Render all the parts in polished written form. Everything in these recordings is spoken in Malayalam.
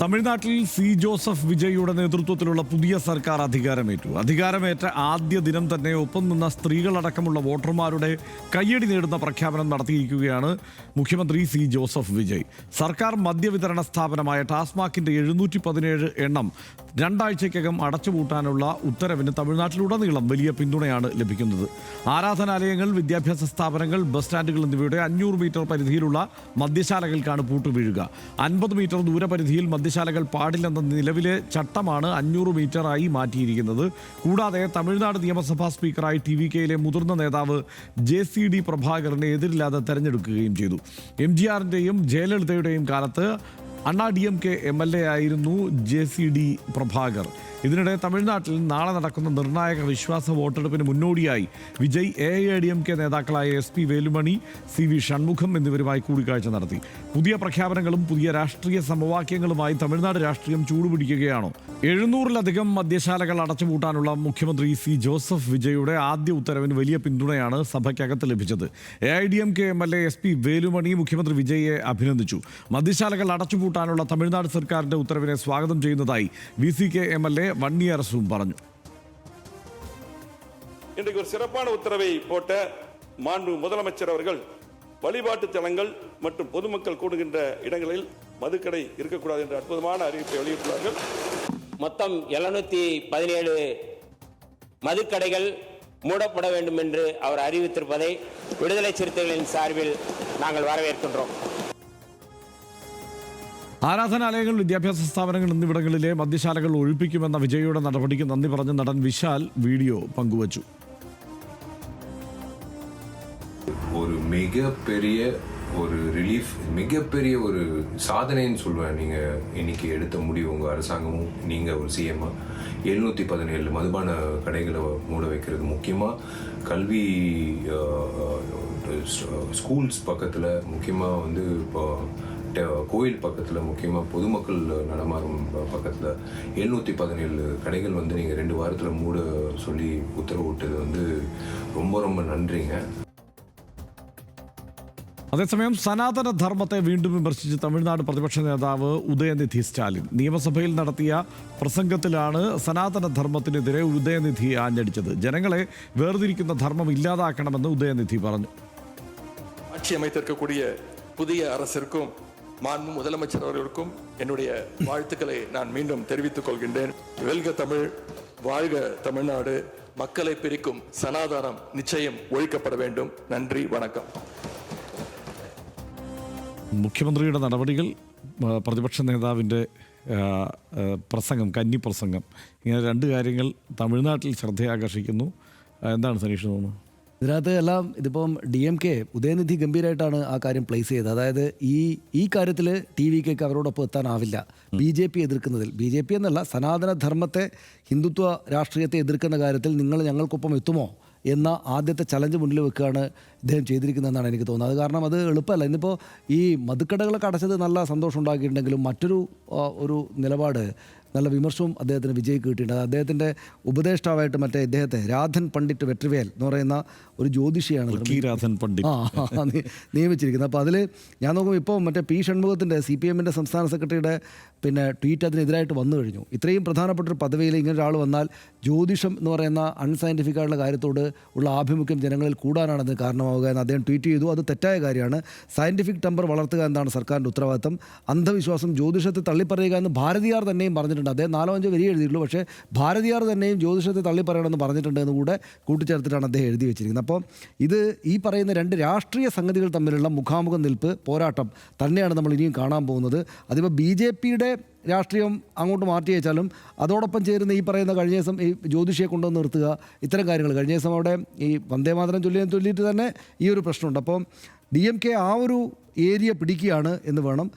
തമിഴ്നാട്ടിൽ സി ജോസഫ് വിജയിയുടെ നേതൃത്വത്തിലുള്ള പുതിയ സർക്കാർ അധികാരമേറ്റ ആദ്യ ദിനം തന്നെ ഒപ്പം നിന്ന സ്ത്രീകളടക്കമുള്ള വോട്ടർമാരുടെ കയ്യടി നേടുന്ന പ്രഖ്യാപനം നടത്തിയിരിക്കുകയാണ് മുഖ്യമന്ത്രി സി ജോസഫ് വിജയ്. സർക്കാർ മദ്യവിതരണ സ്ഥാപനമായ ടാസ്മാക്കിന്റെ 717 എണ്ണം രണ്ടാഴ്ചയ്ക്കകം അടച്ചുപൂട്ടാനുള്ള ഉത്തരവിന് തമിഴ്നാട്ടിലുടനീളം വലിയ പിന്തുണയാണ് ലഭിക്കുന്നത്. ആരാധനാലയങ്ങൾ, വിദ്യാഭ്യാസ സ്ഥാപനങ്ങൾ, ബസ് സ്റ്റാൻഡുകൾ എന്നിവയുടെ 500 മീറ്റർ പരിധിയിലുള്ള മദ്യശാലകൾക്കാണ് പൂട്ടുവീഴുക. 50 മീറ്റർ ദൂരപരിധിയിൽ മദ്യശാലകൾ പാടില്ലെന്ന നിലവിലെ ചട്ടമാണ് 500 മീറ്ററായി മാറ്റിയിരിക്കുന്നത്. കൂടാതെ തമിഴ്നാട് നിയമസഭാ സ്പീക്കറായി TVKയിലെ മുതിർന്ന നേതാവ് JCD പ്രഭാകരനെ എതിരില്ലാതെ തെരഞ്ഞെടുക്കുകയും ചെയ്തു. MGRന്റെയും ജയലളിതയുടെയും കാലത്ത് DMK MLA ആയിരുന്നു JCD പ്രഭാകർ. ഇതിനിടെ തമിഴ്നാട്ടിൽ നാളെ നടക്കുന്ന നിർണായക വിശ്വാസ വോട്ടെടുപ്പിന് മുന്നോടിയായി വിജയ് AIADMK നേതാക്കളായ SP വേലുമണി, CV ഷൺമുഖം എന്നിവരുമായി കൂടിക്കാഴ്ച നടത്തി. പുതിയ പ്രഖ്യാപനങ്ങളും പുതിയ രാഷ്ട്രീയ സമവാക്യങ്ങളുമായി തമിഴ്നാട് രാഷ്ട്രീയം ചൂടുപിടിക്കുകയാണോ? 700-ലധികം മദ്യശാലകൾ അടച്ചുപൂട്ടാനുള്ള മുഖ്യമന്ത്രി സി ജോസഫ് വിജയുടെ ആദ്യ ഉത്തരവിന് വലിയ പിന്തുണയാണ് സഭയ്ക്കകത്ത് ലഭിച്ചത്. AIADMK MLA SP വേലുമണി മുഖ്യമന്ത്രി വിജയെ അഭിനന്ദിച്ചു. മദ്യശാലകൾ അടച്ചുപൂട്ടാനുള്ള തമിഴ്നാട് സർക്കാരിന്റെ ഉത്തരവിനെ സ്വാഗതം ചെയ്യുന്നതായി VCK MLA வன்னியரசும் പറഞ്ഞു. இன்றைக்கு ஒரு சிறப்பான உத்தரவை போட்ட மாண்பு முதலமைச்சர் அவர்கள் வழிபாட்டு தலங்கள் மற்றும் பொதுமக்கள் கூடுகின்ற இடங்களில் மதுக்கடை இருக்கக்கூடாது என்ற அற்புதமான அறிவிப்பை வெளியிட்டுள்ளார்கள். மொத்தம் 717 மதுக்கடைகள் மூடப்பட வேண்டும் என்று அவர் அறிவித்திருப்பதை விடுதலை சிறுத்தைகளின் சார்பில் நாங்கள் வரவேற்கின்றோம். ആരാധനാലയങ്ങൾ, വിദ്യാഭ്യാസ സ്ഥാപനങ്ങൾ എന്നിവിടങ്ങളിലെ മദ്യശാലകൾ ഒഴിപ്പിക്കുമെന്ന വിജയയുടെ നടപടിക്ക് നന്ദി പറഞ്ഞ നടൻ വിശാൽ വീഡിയോ പങ്കുവച്ചു. ஒரு மிகப்பெரிய ஒரு ரிலீஃப், மிகப்பெரிய ஒரு சாதனைன்னு சொல்லுவேன். நீங்கள் இன்னைக்கு எடுத்த முடிவு, உங்கள் அரசாங்கமும் நீங்கள் ஒரு CM 717 மதுபான கடைகளை மூட வைக்கிறது. முக்கியமாக கல்வி ஸ்கூல்ஸ் பக்கத்தில், முக்கியமாக வந்து இப்போ கோயில் பக்கத்தில், முக்கியமாக பொதுமக்கள் நடமாறும் பக்கத்தில் 717 கடைகள் வந்து நீங்கள் 2 வாரத்தில் மூட சொல்லி உத்தரவு விட்டது வந்து ரொம்ப ரொம்ப நன்றிங்க. അതേസമയം സനാതന ധർമ്മത്തെ വീണ്ടും വിമർശിച്ച് തമിഴ്നാട് പ്രതിപക്ഷ നേതാവ് ഉദയനിധി സ്റ്റാലിൻ നിയമസഭയിൽ നടത്തിയ പ്രസംഗത്തിലാണ് സനാതന ധർമ്മത്തിനെതിരെ ഉദയനിധി ആഞ്ഞടിച്ചത്. ജനങ്ങളെ വേർതിരിക്കുന്ന ധർമ്മം ഇല്ലാതാക്കണമെന്ന് ഉദയനിധി പറഞ്ഞു. ஆட்சி அமைத்திருக்கக்கூடிய புதிய அரசிற்கும் மாண்பு முதலமைச்சர் அவர்களுக்கும் என்னுடைய வாழ்த்துக்களை நான் மீண்டும் தெரிவித்துக் கொள்கின்றேன். வெல்க தமிழ், வாழ்க தமிழ்நாடு. மக்களை பிரிக்கும் சனாதனம் நிச்சயம் ஒழிக்கப்பட வேண்டும். நன்றி, வணக்கம். മുഖ്യമന്ത്രിയുടെ നടപടികൾ, പ്രതിപക്ഷ നേതാവിൻ്റെ പ്രസംഗം, കന്നി പ്രസംഗം, ഇങ്ങനെ 2 കാര്യങ്ങൾ തമിഴ്നാട്ടിൽ ശ്രദ്ധയാകർഷിക്കുന്നു. എന്താണ് സനീഷ് തോന്നുന്നത്? ഇതിനകത്ത് എല്ലാം ഇതിപ്പം DMK ഉദയനിധി ഗംഭീരമായിട്ടാണ് ആ കാര്യം പ്ലേസ് ചെയ്തത്. അതായത് ഈ കാര്യത്തിൽ TVKക്ക് അവരോടൊപ്പം എത്താനാവില്ല. BJP എതിർക്കുന്നതിൽ, BJP എന്നല്ല, സനാതനധർമ്മത്തെ, ഹിന്ദുത്വ രാഷ്ട്രീയത്തെ എതിർക്കുന്ന കാര്യത്തിൽ നിങ്ങൾ ഞങ്ങൾക്കൊപ്പം എത്തുമോ എന്ന ആദ്യത്തെ ചലഞ്ച് മുന്നിൽ വെക്കുകയാണ് ഇദ്ദേഹം ചെയ്തിരിക്കുന്നതെന്നാണ് എനിക്ക് തോന്നുന്നത്. അത് കാരണം അത് എളുപ്പമല്ല. ഇന്നിപ്പോൾ ഈ മധുക്കടകളൊക്കെ അടച്ചത് നല്ല സന്തോഷം ഉണ്ടാക്കിയിട്ടുണ്ടെങ്കിലും മറ്റൊരു നിലപാട്, നല്ല വിമർശവും അദ്ദേഹത്തിന് വിജയിക്ക് കിട്ടിയിട്ടുണ്ട്. അദ്ദേഹത്തിൻ്റെ ഉപദേഷ്ടാവായിട്ട് ഇദ്ദേഹത്തെ രാധൻ പണ്ഡിറ്റ് വെട്രിവേൽ എന്ന് പറയുന്ന ഒരു ജ്യോതിഷിയാണ് നിയമിച്ചിരിക്കുന്നത്. അപ്പോൾ അതിൽ ഞാൻ നോക്കുമ്പോൾ ഇപ്പോൾ P ഷൺമുഖത്തിൻ്റെ CPMൻ്റെ സംസ്ഥാന സെക്രട്ടറിയുടെ ട്വീറ്റ് അതിനെതിരായിട്ട് വന്നു കഴിഞ്ഞു. ഇത്രയും പ്രധാനപ്പെട്ടൊരു പദവിയിൽ ഇങ്ങനെ ഒരാൾ വന്നാൽ ജ്യോതിഷം എന്ന് പറയുന്ന അൺസയൻറ്റിഫിക് ആയിട്ടുള്ള കാര്യത്തോട് ഉള്ള ആഭിമുഖ്യം ജനങ്ങളിൽ കൂടാനാണ് അതിന് കാരണമാവുക എന്ന് അദ്ദേഹം ട്വീറ്റ് ചെയ്തു. അത് തെറ്റായ കാര്യമാണ്. സയൻറ്റിഫിക് ടെമ്പർ വളർത്തുക എന്നാണ് സർക്കാരിൻ്റെ ഉത്തരവാദിത്തം. അന്ധവിശ്വാസം, ജ്യോതിഷത്തെ തള്ളിപ്പറയുക എന്ന് ഭാരതിയാർ തന്നെയും പറഞ്ഞിട്ടുണ്ട്. അദ്ദേഹം 4-5 വരി എഴുതിയിട്ടുള്ളൂ. പക്ഷേ ഭാരതിയാർ തന്നെയും ജ്യോതിഷത്തെ തള്ളിപ്പറയണമെന്ന് പറഞ്ഞിട്ടുണ്ട് എന്ന് കൂടെ കൂട്ടിച്ചേർത്തിട്ടാണ് അദ്ദേഹം എഴുതി വെച്ചിരിക്കുന്നത്. അപ്പോൾ ഇത് ഈ പറയുന്ന 2 രാഷ്ട്രീയ സംഗതികൾ തമ്മിലുള്ള മുഖാമുഖം നിൽപ്പ്, പോരാട്ടം തന്നെയാണ് നമ്മൾ ഇനിയും കാണാൻ പോകുന്നത്. അതിപ്പോൾ BJPയുടെ രാഷ്ട്രീയം അങ്ങോട്ട് മാറ്റി വെച്ചാലും അതോടൊപ്പം ചേരുന്ന ഈ പറയുന്ന കഴിഞ്ഞ ദിവസം ഈ ജ്യോതിഷിയെ കൊണ്ടുവന്ന് നിർത്തുക, ഇത്തരം കാര്യങ്ങൾ കഴിഞ്ഞ ദിവസം അവിടെ ഈ വന്ദേമാതരം ചൊല്ലിയിട്ട് തന്നെ ഈ ഒരു പ്രശ്നമുണ്ട്. അപ്പോൾ DMK ആ ഒരു ഏരിയ പിടിക്കുകയാണ് എന്ന് വേണം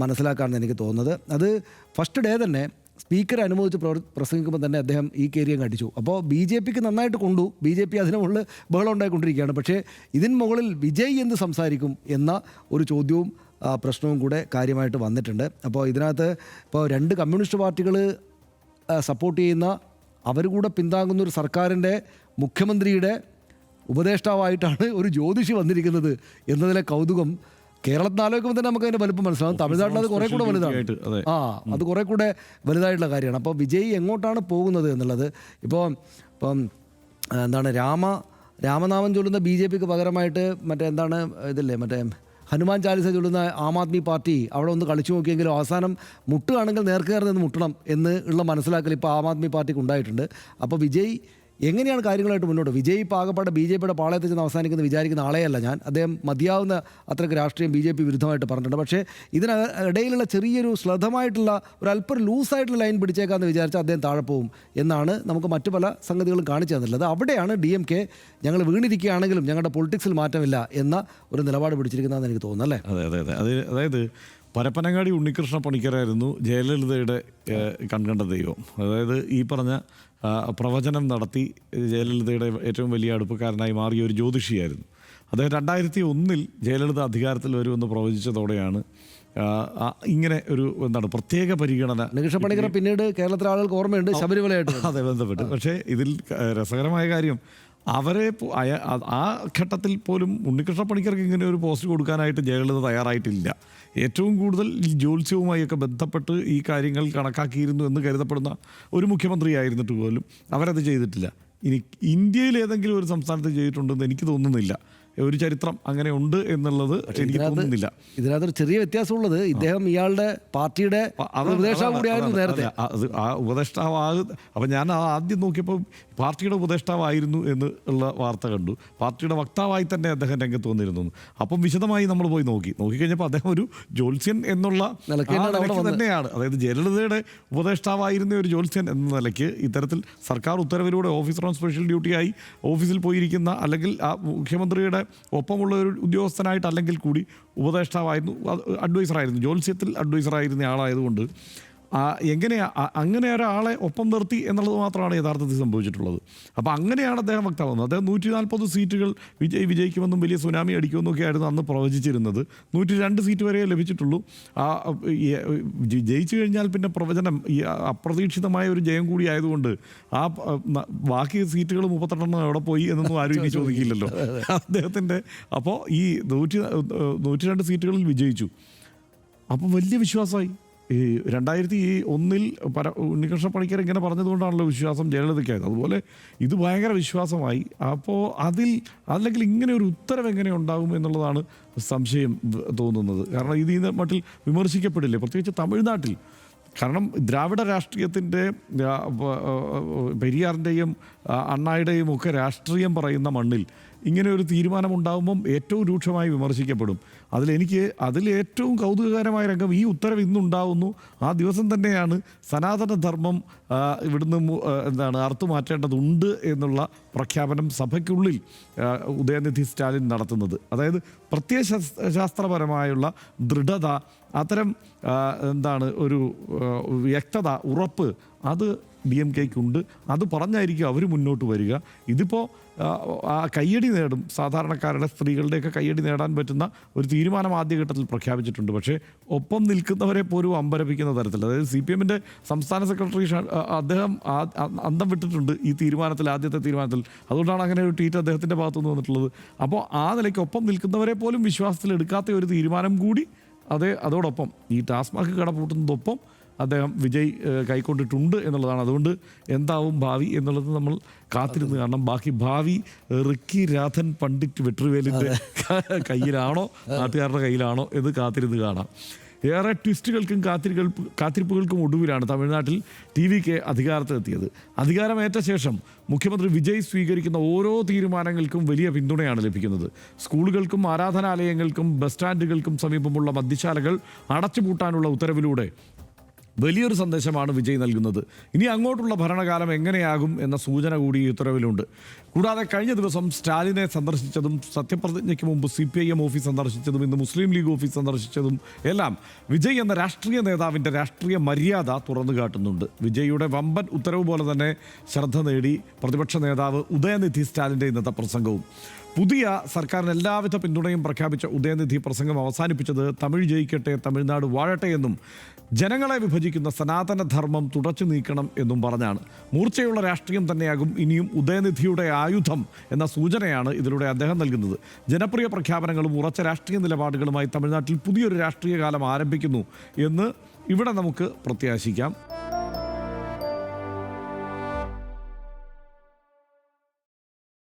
മനസ്സിലാക്കാമെന്ന് എനിക്ക് തോന്നുന്നത്. അത് ഫസ്റ്റ് ഡേ തന്നെ സ്പീക്കറെ അനുമോദിച്ച് പ്രസംഗിക്കുമ്പോൾ തന്നെ അദ്ദേഹം ഈ കേരിയം കടിച്ചു. അപ്പോൾ BJPക്ക് നന്നായിട്ട് കൊണ്ടു, BJP അതിന് മുകളിൽ ബഹളം ഉണ്ടായിക്കൊണ്ടിരിക്കുകയാണ്. പക്ഷേ ഇതിന് മുകളിൽ വിജയ് എന്ത് സംസാരിക്കും എന്ന ഒരു ചോദ്യവും പ്രശ്നവും കൂടെ കാര്യമായിട്ട് വന്നിട്ടുണ്ട്. അപ്പോൾ ഇതിനകത്ത് ഇപ്പോൾ 2 കമ്മ്യൂണിസ്റ്റ് പാർട്ടികൾ സപ്പോർട്ട് ചെയ്യുന്ന, അവർ കൂടെ പിന്താങ്ങുന്ന ഒരു സർക്കാരിൻ്റെ മുഖ്യമന്ത്രിയുടെ ഉപദേഷ്ടാവായിട്ടാണ് ഒരു ജ്യോതിഷി വന്നിരിക്കുന്നത് എന്നതിലെ കൗതുകം കേരളത്തിൽ ആലോചിക്കുമ്പോൾ തന്നെ നമുക്ക് അതിൻ്റെ വലുപ്പം മനസ്സിലാവും. തമിഴ്നാട്ടിൽ അത് കുറേ കൂടെ വലുതാണ്. അതെ. അത് കുറേ കൂടെ വലുതായിട്ടുള്ള കാര്യമാണ്. അപ്പോൾ വിജയ് എങ്ങോട്ടാണ് പോകുന്നത് എന്നുള്ളത് ഇപ്പം എന്താണ് രാമനാമം ചൊല്ലുന്ന BJPക്ക് പകരമായിട്ട് എന്താണ് ഇതില്ലേ ഹനുമാൻ ചാലിസ ചൊല്ലുന്ന ആം ആദ്മി പാർട്ടി അവിടെ ഒന്ന് കളിച്ചു നോക്കിയെങ്കിലും അവസാനം മുട്ടുകയാണെങ്കിൽ നേർക്കുകാരിൽ നിന്ന് മുട്ടണം എന്ന് ഉള്ള മനസ്സിലാക്കൽ ഇപ്പോൾ ആം ആദ്മി പാർട്ടിക്ക് ഉണ്ടായിട്ടുണ്ട്. അപ്പോൾ വിജയ് എങ്ങനെയാണ് കാര്യങ്ങളായിട്ട് മുന്നോട്ട്? വിജയ് പാകപ്പാട് BJPയുടെ പാളയത്തിൽ ചെന്ന് അവസാനിക്കുന്ന വിചാരിക്കുന്ന ആളെയല്ല ഞാൻ. അദ്ദേഹം മതിയാവുന്ന അത്രയ്ക്ക് രാഷ്ട്രീയം BJP വിരുദ്ധമായിട്ട് പറഞ്ഞിട്ടുണ്ട്. പക്ഷേ ഇതിനിടയിലുള്ള ചെറിയൊരു ശ്രദ്ധമായിട്ടുള്ള ഒരു അല്പം ലൂസായിട്ടുള്ള ലൈൻ പിടിച്ചേക്കാമെന്ന് വിചാരിച്ചാൽ അദ്ദേഹം താഴെ പോകും എന്നാണ് നമുക്ക് മറ്റു പല സംഗതികളും കാണിച്ചു തന്നിട്ടുള്ളത്. അവിടെയാണ് DMK ഞങ്ങൾ വീണിരിക്കുകയാണെങ്കിലും ഞങ്ങളുടെ പൊളിറ്റിക്സിൽ മാറ്റമില്ല എന്ന ഒരു നിലപാട് പിടിച്ചിരിക്കുന്നതെന്ന് എനിക്ക് തോന്നുന്നു, അല്ലേ? അതെ. അതായത് പരപ്പനങ്ങാടി ഉണ്ണികൃഷ്ണ പണിക്കരായിരുന്നു ജയലളിതയുടെ കൺകണ്ട ദൈവം. അതായത് ഈ പറഞ്ഞ പ്രവചനം നടത്തി ജയലളിതയുടെ ഏറ്റവും വലിയ അടുപ്പക്കാരനായി മാറിയ ഒരു ജ്യോതിഷിയായിരുന്നു അദ്ദേഹം. 2001 ജയലളിത അധികാരത്തിൽ വരുമെന്ന് പ്രവചിച്ചതോടെയാണ് ഇങ്ങനെ ഒരു പ്രത്യേക പരിഗണന. ഉണ്ണികൃഷ്ണ പണിക്കർ പിന്നീട് കേരളത്തിലെ ആളുകൾക്ക് ഓർമ്മയുണ്ട് ശബരിമലയായിട്ട് അതെ ബന്ധപ്പെട്ട്. പക്ഷേ ഇതിൽ രസകരമായ കാര്യം അവരെ ആ ഘട്ടത്തിൽ പോലും ഉണ്ണികൃഷ്ണ പണിക്കർക്ക് ഇങ്ങനെ ഒരു പോസ്റ്റ് കൊടുക്കാനായിട്ട് ജയലളിത തയ്യാറായിട്ടില്ല. ഏറ്റവും കൂടുതൽ ഈ ജ്യോത്സ്യവുമായൊക്കെ ബന്ധപ്പെട്ട് ഈ കാര്യങ്ങൾ കണക്കാക്കിയിരുന്നു എന്ന് കരുതപ്പെടുന്ന ഒരു മുഖ്യമന്ത്രിയായിരുന്നിട്ട് പോലും അവരത് ചെയ്തിട്ടില്ല. ഇനി ഇന്ത്യയിൽ ഏതെങ്കിലും ഒരു സംസ്ഥാനത്ത് ചെയ്തിട്ടുണ്ടെന്ന് എനിക്ക് തോന്നുന്നില്ല. ഒരു ചരിത്രം അങ്ങനെ ഉണ്ട് എന്നുള്ളത് എനിക്ക് തോന്നുന്നില്ല. ഇതിനകത്തൊരു ചെറിയ വ്യത്യാസമുള്ളത് ഇദ്ദേഹം ഇയാളുടെ പാർട്ടിയുടെ ഉപദേഷ്ടാവ് കൂടിയായിരുന്നു നേരത്തെ. ആ ഉപദേഷ്ടാവ് അപ്പം ഞാൻ ആദ്യം നോക്കിയപ്പോൾ പാർട്ടിയുടെ ഉപദേഷ്ടാവായിരുന്നു എന്നുള്ള വാർത്ത കണ്ടു. പാർട്ടിയുടെ വക്താവായി തന്നെ അദ്ദേഹം രംഗത്ത് വന്നിരുന്നു. അപ്പം വിശദമായി നമ്മൾ പോയി നോക്കിക്കഴിഞ്ഞപ്പോൾ അദ്ദേഹം ഒരു ജ്യോത്സ്യൻ എന്നുള്ള നിലയ്ക്ക് തന്നെയാണ്. അതായത് ജയലളിതയുടെ ഉപദേഷ്ടാവായിരുന്ന ഒരു ജ്യോത്സ്യൻ എന്ന നിലയ്ക്ക് ഇത്തരത്തിൽ സർക്കാർ ഉത്തരവിലൂടെ ഓഫീസർ ഓൺ സ്പെഷ്യൽ ഡ്യൂട്ടിയായി ഓഫീസിൽ പോയിരിക്കുന്ന അല്ലെങ്കിൽ ആ മുഖ്യമന്ത്രിയുടെ ഒപ്പമുള്ള ഒരു ഉദ്യോഗസ്ഥനായിട്ടല്ലെങ്കിൽ കൂടി ഉപദേഷ്ടാവായിരുന്നു, അഡ്വൈസറായിരുന്നു, ജ്യോത്സ്യത്തിൽ അഡ്വൈസറായിരുന്ന ആളായതുകൊണ്ട് അങ്ങനെ ഒരാളെ ഒപ്പം നിർത്തി എന്നുള്ളത് മാത്രമാണ് യഥാർത്ഥത്തിൽ സംഭവിച്ചിട്ടുള്ളത്. അപ്പോൾ അങ്ങനെയാണ് അദ്ദേഹം വ്യക്തമാകുന്നത്. അദ്ദേഹം 140 സീറ്റുകൾ വിജയിക്കുമെന്നും വലിയ സുനാമി അടിക്കുമെന്നും ഒക്കെ ആയിരുന്നു അന്ന് പ്രവചിച്ചിരുന്നത്. 102 സീറ്റ് വരെ ലഭിച്ചിട്ടുള്ളൂ. ജയിച്ചു കഴിഞ്ഞാൽ പിന്നെ പ്രവചനം ഈ അപ്രതീക്ഷിതമായ ഒരു ജയം കൂടി ആയതുകൊണ്ട് ബാക്കി സീറ്റുകൾ 38 എവിടെ പോയി എന്നൊന്നും ആരും ഇനി ചോദിക്കില്ലല്ലോ അദ്ദേഹത്തിൻ്റെ. അപ്പോൾ ഈ 102 സീറ്റുകളിൽ വിജയിച്ചു. അപ്പോൾ വലിയ വിശ്വാസമായി. ഈ 2001 ഉണ്ണികൃഷ്ണ പണിക്കർ ഇങ്ങനെ പറഞ്ഞതുകൊണ്ടാണല്ലോ വിശ്വാസം ജയലളിതയ്ക്കായത്. അതുപോലെ ഇത് ഭയങ്കര വിശ്വാസമായി. അപ്പോൾ അല്ലെങ്കിൽ ഇങ്ങനെ ഒരു ഉത്തരവ് എങ്ങനെ ഉണ്ടാകും എന്നുള്ളതാണ് സംശയം തോന്നുന്നത്. കാരണം ഇത് ഈ മട്ടിൽ വിമർശിക്കപ്പെടില്ലേ, പ്രത്യേകിച്ച് തമിഴ്നാട്ടിൽ. കാരണം ദ്രാവിഡ രാഷ്ട്രീയത്തിൻ്റെ പെരിയാറിൻ്റെയും അണ്ണായുടെയും ഒക്കെ രാഷ്ട്രീയം പറയുന്ന മണ്ണിൽ ഇങ്ങനെ ഒരു തീരുമാനമുണ്ടാകുമ്പം ഏറ്റവും രൂക്ഷമായി വിമർശിക്കപ്പെടും. അതിലേറ്റവും കൗതുകകരമായ രംഗം ഈ ഉത്തരവ് ഇന്നുണ്ടാവുന്നു. ആ ദിവസം തന്നെയാണ് സനാതനധർമ്മം ഇവിടുന്ന് അറുത്തുമാറ്റേണ്ടതുണ്ട് എന്നുള്ള പ്രഖ്യാപനം സഭയ്ക്കുള്ളിൽ ഉദയനിധി സ്റ്റാലിൻ നടത്തുന്നത്. അതായത് പ്രത്യയശാസ്ത്രപരമായുള്ള ദൃഢത, അത്തരം ഒരു വ്യക്തത, ഉറപ്പ് അത് DMKക്കുണ്ട്. അത് പറഞ്ഞായിരിക്കും അവർ മുന്നോട്ട് വരിക. ഇതിപ്പോൾ ആ കയ്യടി നേടും, സാധാരണക്കാരുടെ സ്ത്രീകളുടെയൊക്കെ കയ്യടി നേടാൻ പറ്റുന്ന ഒരു തീരുമാനം ആദ്യഘട്ടത്തിൽ പ്രഖ്യാപിച്ചിട്ടുണ്ട്. പക്ഷേ ഒപ്പം നിൽക്കുന്നവരെ പോലും അമ്പരപ്പിക്കുന്ന തരത്തിൽ, അതായത് CPMൻ്റെ സംസ്ഥാന സെക്രട്ടറി അദ്ദേഹം അന്തം വിട്ടിട്ടുണ്ട് ഈ തീരുമാനത്തിൽ, ആദ്യത്തെ തീരുമാനത്തിൽ. അതുകൊണ്ടാണ് അങ്ങനെ ഒരു ട്വീറ്റ് അദ്ദേഹത്തിൻ്റെ ഭാഗത്തുനിന്ന് വന്നിട്ടുള്ളത്. അപ്പോൾ ആ നിലയ്ക്ക് ഒപ്പം നിൽക്കുന്നവരെ പോലും വിശ്വാസത്തിലെടുക്കാത്ത ഒരു തീരുമാനം കൂടി അതോടൊപ്പം ഈ ടാസ്മാക്ക് കട പൂട്ടുന്നതൊപ്പം അദ്ദേഹം വിജയ് കൈക്കൊണ്ടിട്ടുണ്ട് എന്നുള്ളതാണ്. അതുകൊണ്ട് എന്താവും ഭാവി എന്നുള്ളത് നമ്മൾ കാത്തിരുന്ന് കാണണം. ബാക്കി ഭാവി റിക്കി രാധൻ പണ്ഡിറ്റ് വെട്രിവേലിൻ്റെ കയ്യിലാണോ നാട്ടുകാരുടെ കയ്യിലാണോ എന്ന് കാത്തിരുന്ന് കാണാം. ഏറെ ട്വിസ്റ്റുകൾക്കും കാത്തിരിപ്പുകൾക്കും ഒടുവിലാണ് തമിഴ്നാട്ടിൽ TVK അധികാരത്തിലെത്തിയത്. അധികാരമേറ്റ ശേഷം മുഖ്യമന്ത്രി വിജയ് സ്വീകരിക്കുന്ന ഓരോ തീരുമാനങ്ങൾക്കും വലിയ പിന്തുണയാണ് ലഭിക്കുന്നത്. സ്കൂളുകൾക്കും ആരാധനാലയങ്ങൾക്കും ബസ് സ്റ്റാൻഡുകൾക്കും സമീപമുള്ള മദ്യശാലകൾ അടച്ചുപൂട്ടാനുള്ള ഉത്തരവിലൂടെ വലിയൊരു സന്ദേശമാണ് വിജയ് നൽകുന്നത്. ഇനി അങ്ങോട്ടുള്ള ഭരണകാലം എങ്ങനെയാകും എന്ന സൂചന കൂടി ഈ ഉത്തരവിലുണ്ട്. കൂടാതെ കഴിഞ്ഞ ദിവസം സ്റ്റാലിനെ സന്ദർശിച്ചതും സത്യപ്രതിജ്ഞയ്ക്ക് മുമ്പ് CPIM ഓഫീസ് സന്ദർശിച്ചതും ഇന്ന് മുസ്ലിം ലീഗ് ഓഫീസ് സന്ദർശിച്ചതും എല്ലാം വിജയ് എന്ന രാഷ്ട്രീയ നേതാവിൻ്റെ രാഷ്ട്രീയ മര്യാദ തുറന്നു കാട്ടുന്നുണ്ട്. വിജയ്യുടെ വമ്പൻ ഉത്തരവ് പോലെ തന്നെ ശ്രദ്ധ നേടി പ്രതിപക്ഷ നേതാവ് ഉദയനിധി സ്റ്റാലിൻ്റെ ഇന്നത്തെ പ്രസംഗവും. പുതിയ സർക്കാരിന് എല്ലാവിധ പിന്തുണയും പ്രഖ്യാപിച്ച ഉദയനിധി പ്രസംഗം അവസാനിപ്പിച്ചത് തമിഴ് ജയിക്കട്ടെ, തമിഴ്നാട് വാഴട്ടെ എന്നും ജനങ്ങളെ വിഭജിക്കുന്ന സനാതനധർമ്മം തുടച്ചു നീക്കണം എന്നും പറഞ്ഞാണ്. മൂർച്ചയുള്ള രാഷ്ട്രീയം തന്നെയാകും ഇനിയും ഉദയനിധിയുടെ ആയുധം എന്ന സൂചനയാണ് ഇതിലൂടെ അദ്ദേഹം നൽകുന്നത്. ജനപ്രിയ പ്രഖ്യാപനങ്ങളും ഉറച്ച രാഷ്ട്രീയ നിലപാടുകളുമായി തമിഴ്നാട്ടിൽ പുതിയൊരു രാഷ്ട്രീയ കാലം ആരംഭിക്കുന്നു എന്ന് ഇവിടെ നമുക്ക് പ്രത്യാശിക്കാം.